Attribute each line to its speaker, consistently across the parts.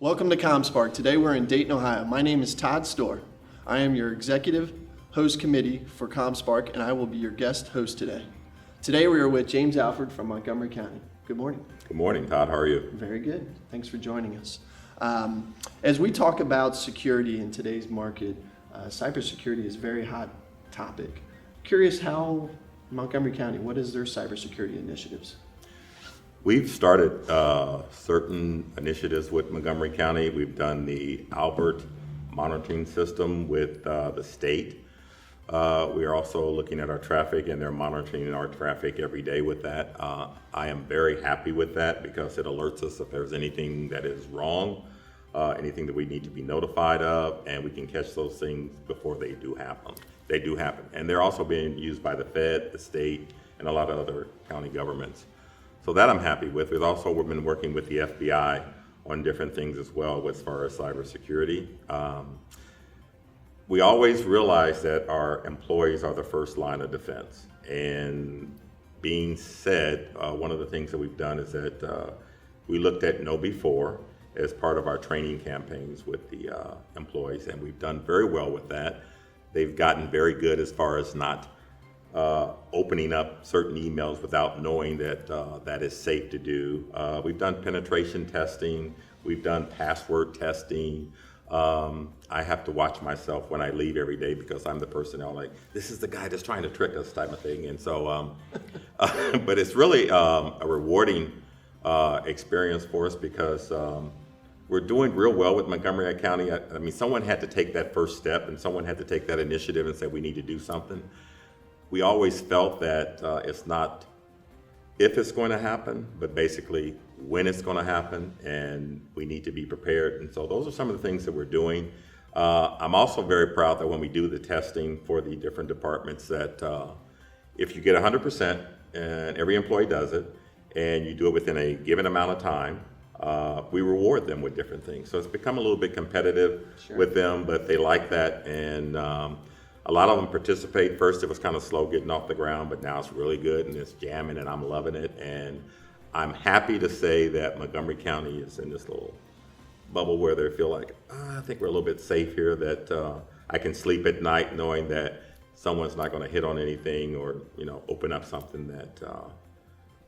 Speaker 1: Welcome to ComSpark. Today we're in Dayton, Ohio. My name is Todd Stoehr. I am your executive host committee for ComSpark, and I will be your guest host today. Today we are with James Alford from Montgomery County. Good morning.
Speaker 2: Good morning, Todd. How are you?
Speaker 1: Very good. Thanks for joining us. As we talk about security in today's market, cybersecurity is a very hot topic. Curious how Montgomery County, what is their cybersecurity initiatives?
Speaker 2: We've started certain initiatives with Montgomery County. We've done the Alford monitoring system with the state. We are also looking at our traffic, and they're monitoring our traffic every day with that. I am very happy with that because it alerts us if there's anything that is wrong, anything that we need to be notified of, and we can catch those things before they do happen. They do happen. And they're also being used by the Fed, the state, and a lot of other county governments. So that I'm happy with. We've been working with the FBI on different things as well as far as cybersecurity. We always realize that our employees are the first line of defense. And being said, one of the things that we've done is that we looked at KnowBe4 as part of our training campaigns with the employees, and we've done very well with that. They've gotten very good as far as not opening up certain emails without knowing that that is safe to do. We've done penetration testing. We've done password testing. I have to watch myself when I leave every day because I'm the person that's like, this is the guy that's trying to trick us type of thing. And so, but it's really a rewarding experience for us because we're doing real well with Montgomery County. I mean, someone had to take that first step and someone had to take that initiative and say, we need to do something. We always felt that it's not if it's going to happen, but basically when it's going to happen, and we need to be prepared. And so those are some of the things that we're doing. I'm also very proud that when we do the testing for the different departments that if you get 100% and every employee does it, and you do it within a given amount of time, we reward them with different things. So it's become a little bit competitive with them, but they like that. And a lot of them participate. First, it was kind of slow getting off the ground, but now it's really good and it's jamming and I'm loving it. And I'm happy to say that Montgomery County is in this little bubble where they feel like, I think we're a little bit safe here, that I can sleep at night knowing that someone's not going to hit on anything or, open up something that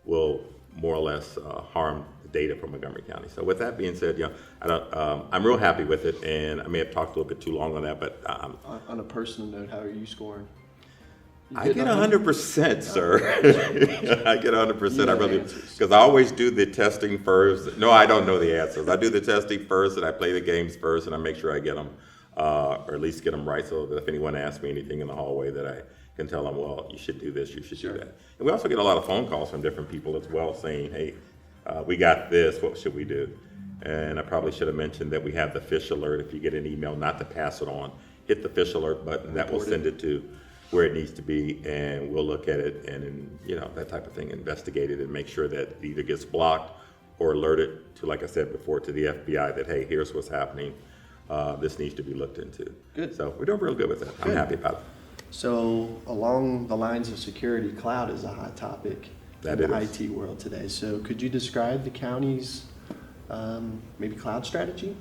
Speaker 2: will more or less harm the data from Montgomery County. So with that being said, I'm real happy with it, and I may have talked a little bit too long on that, but
Speaker 1: on a personal note, how are you scoring?
Speaker 2: I get 100%, sir. I get 100%. I really, because I always do the testing first. No, I don't know the answers. I do the testing first, and I play the games first, and I make sure I get them, or at least get them right, so that if anyone asks me anything in the hallway, that I can tell them, well, you should do this, you should do that. And we also get a lot of phone calls from different people as well saying, hey, we got this, what should we do? And I probably should have mentioned that we have the fish alert. If you get an email, not to pass it on, hit the fish alert button. That will send it to where it needs to be, and we'll look at it and that type of thing, investigate it and make sure that it either gets blocked or alerted to, like I said before, to the FBI that, hey, here's what's happening. This needs to be looked into.
Speaker 1: Good.
Speaker 2: So we're doing real good with it. I'm happy about it.
Speaker 1: So along the lines of security, cloud is a hot topic in the IT world today. So could you describe the county's maybe cloud strategy?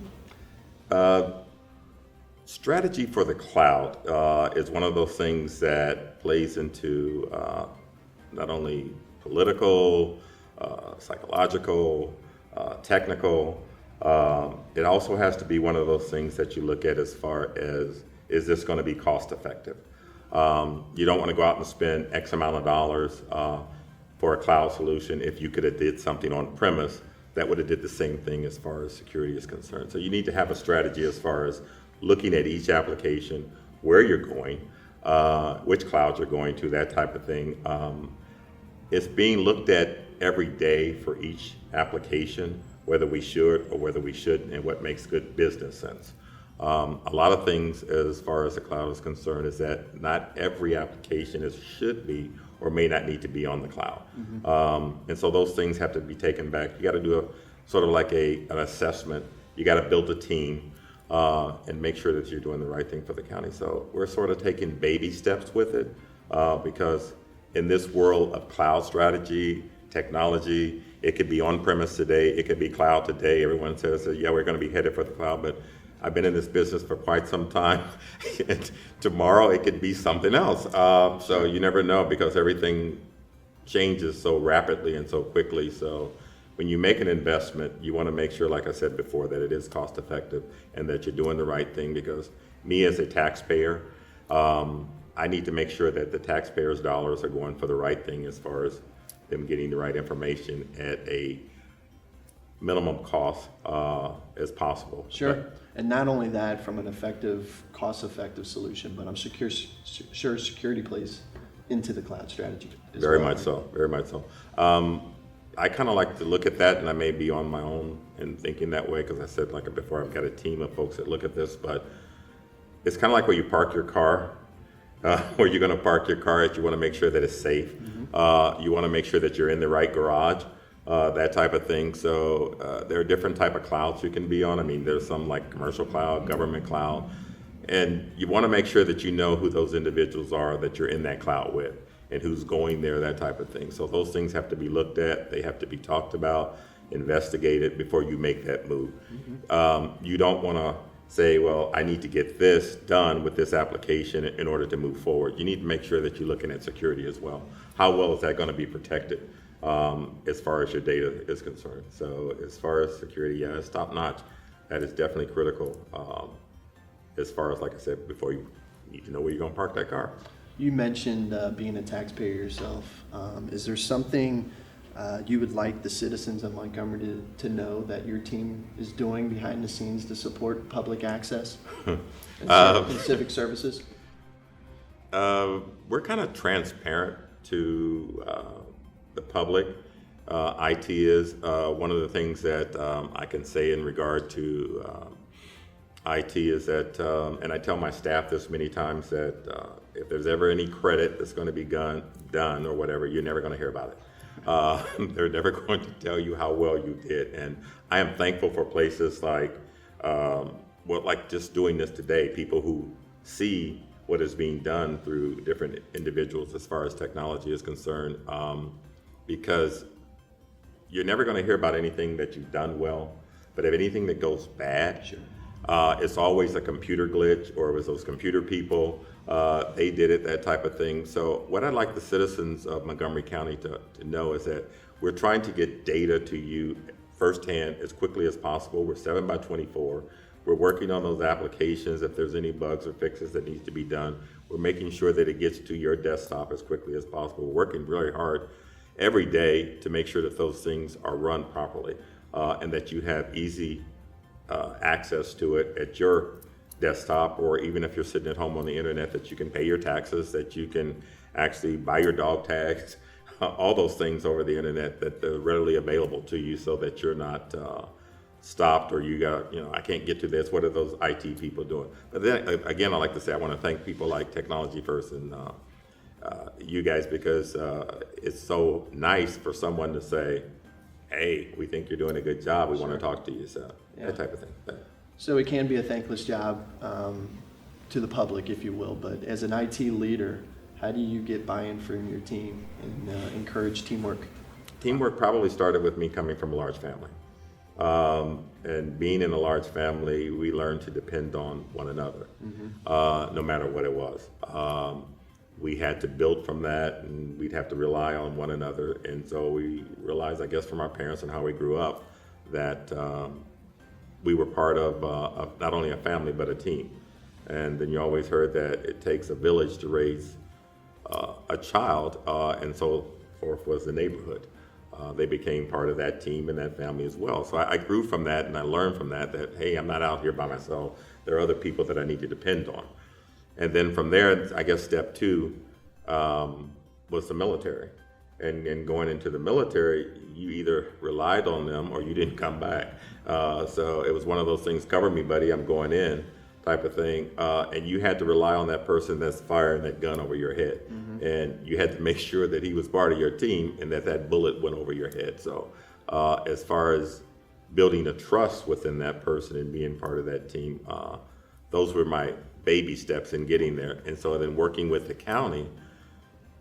Speaker 2: Strategy for the cloud is one of those things that plays into not only political, psychological, technical. It also has to be one of those things that you look at as far as, is this going to be cost effective? You don't want to go out and spend X amount of dollars for a cloud solution if you could have did something on premise that would have did the same thing as far as security is concerned. So you need to have a strategy as far as looking at each application, where you're going, which clouds you're going to, that type of thing. It's being looked at every day for each application, whether we should or whether we shouldn't, and what makes good business sense. A lot of things as far as the cloud is concerned is that not every application should be or may not need to be on the cloud. And so those things have to be taken back. You got to do a sort of like an assessment. You got to build a team and make sure that you're doing the right thing for the county. So we're sort of taking baby steps with it because in this world of cloud strategy, technology. It could be on-premise today. It could be cloud today. Everyone says that, yeah, we're going to be headed for the cloud, but I've been in this business for quite some time. And tomorrow it could be something else. So you never know, because everything changes so rapidly and so quickly. So when you make an investment, you want to make sure, like I said before, that it is cost effective and that you're doing the right thing. Because me as a taxpayer, I need to make sure that the taxpayers' dollars are going for the right thing, as far as them getting the right information at a minimum cost as possible.
Speaker 1: Sure. And not only that, from an effective, cost-effective solution, but I'm sure security plays into the cloud strategy as
Speaker 2: Very
Speaker 1: well.
Speaker 2: much so, very much so. I kind of like to look at that, and I may be on my own in thinking that way, because I said, like before, I've got a team of folks that look at this, but it's kind of like where you park your car, where you're going to park your car at. You want to make sure that it's safe. You want to make sure that you're in the right garage, that type of thing. So there are different type of clouds you can be on. I mean, there's some like commercial cloud, government cloud, and you want to make sure that you know who those individuals are that you're in that cloud with, and who's going there, that type of thing. So those things have to be looked at. They have to be talked about, investigated before you make that move. You don't want to say, well, I need to get this done with this application in order to move forward. You need to make sure that you're looking at security as well. How well is that going to be protected as far as your data is concerned? So as far as security, yeah, it's top notch. That is definitely critical. As far as, like I said before, you need to know where you're going to park that car.
Speaker 1: You mentioned being a taxpayer yourself. Is there something you would like the citizens of Montgomery to know that your team is doing behind the scenes to support public access and civic services?
Speaker 2: We're kind of transparent to the public. IT is one of the things that I can say in regard to IT is that, and I tell my staff this many times, that if there's ever any credit that's going to be done or whatever, you're never going to hear about it. They're never going to tell you how well you did. And I am thankful for places like, like just doing this today, people who see what is being done through different individuals as far as technology is concerned, because you're never going to hear about anything that you've done well, but if anything that goes bad,
Speaker 1: Sure.
Speaker 2: It's always a computer glitch, or it was those computer people, they did it, that type of thing. So what I'd like the citizens of Montgomery County to know is that we're trying to get data to you firsthand as quickly as possible. We're 7x24. We're working on those applications. If there's any bugs or fixes that needs to be done, we're making sure that it gets to your desktop as quickly as possible. We're working really hard every day to make sure that those things are run properly, and that you have easy access to it at your desktop, or even if you're sitting at home on the internet, that you can pay your taxes, that you can actually buy your dog tags, all those things over the internet, that they're readily available to you, so that you're not stopped, or you got, I can't get to this. What are those IT people doing? But then again, I like to say, I want to thank people like Technology First and you guys, because it's so nice for someone to say, hey, we think you're doing a good job. We want to talk to you. So that type of thing.
Speaker 1: So it can be a thankless job to the public, if you will, but as an IT leader, how do you get buy-in from your team and encourage teamwork?
Speaker 2: Teamwork probably started with me coming from a large family. And being in a large family, we learned to depend on one another, no matter what it was. We had to build from that, and we'd have to rely on one another. And so we realized, I guess, from our parents and how we grew up, that we were part of not only a family, but a team. And then you always heard that it takes a village to raise a child, and so forth was the neighborhood. They became part of that team and that family as well. So I grew from that, and I learned from that, hey, I'm not out here by myself. There are other people that I need to depend on. And then from there, I guess step two was the military. And going into the military, you either relied on them or you didn't come back. So it was one of those things, cover me, buddy, I'm going in, type of thing. And you had to rely on that person that's firing that gun over your head. And you had to make sure that he was part of your team and that that bullet went over your head. So as far as building the trust within that person and being part of that team, those were my baby steps in getting there. And so then working with the county,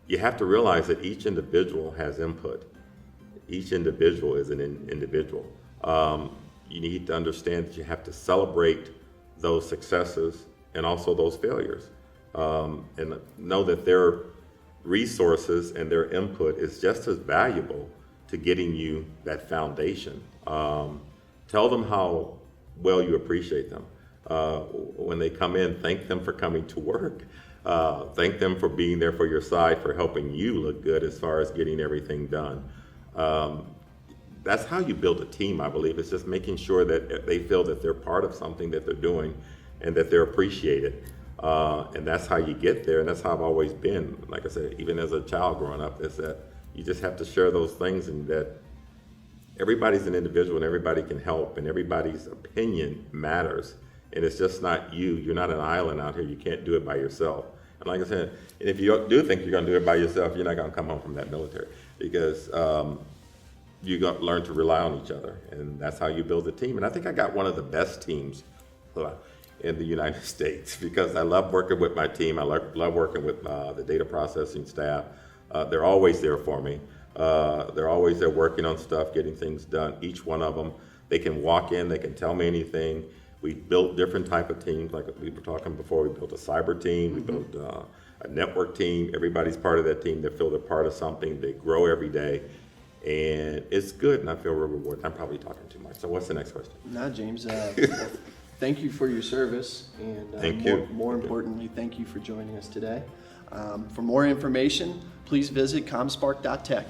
Speaker 2: you have to realize that each individual has input. each individual is an individual. You need to understand that you have to celebrate those successes and also those failures, and know that their resources and their input is just as valuable to getting you that foundation. Tell them how well you appreciate them. When they come in, thank them for coming to work. Thank them for being there for your side, for helping you look good as far as getting everything done. That's how you build a team, I believe. It's just making sure that they feel that they're part of something that they're doing and that they're appreciated. And that's how you get there, and that's how I've always been. Like I said, even as a child growing up, is that you just have to share those things, and that everybody's an individual and everybody can help, and everybody's opinion matters. And it's just not you. You're not an island out here. You can't do it by yourself. And like I said, and if you do think you're going to do it by yourself, you're not going to come home from that military, because you're going to learn to rely on each other, and that's how you build a team. And I think I got one of the best teams in the United States, because I love working with my team. I love working with the data processing staff. They're always there for me. They're always there working on stuff, getting things done. Each one of them, they can walk in, they can tell me anything. We built different type of teams, like we were talking before. We built a cyber team, we built a network team. Everybody's part of that team. They feel they're part of something. They grow every day, and it's good, and I feel real rewarded. I'm probably talking too much. So what's the next question?
Speaker 1: No, James, well, thank you for your service, and
Speaker 2: Thank you.
Speaker 1: More importantly, thank you for joining us today. For more information, please visit ComSpark.tech.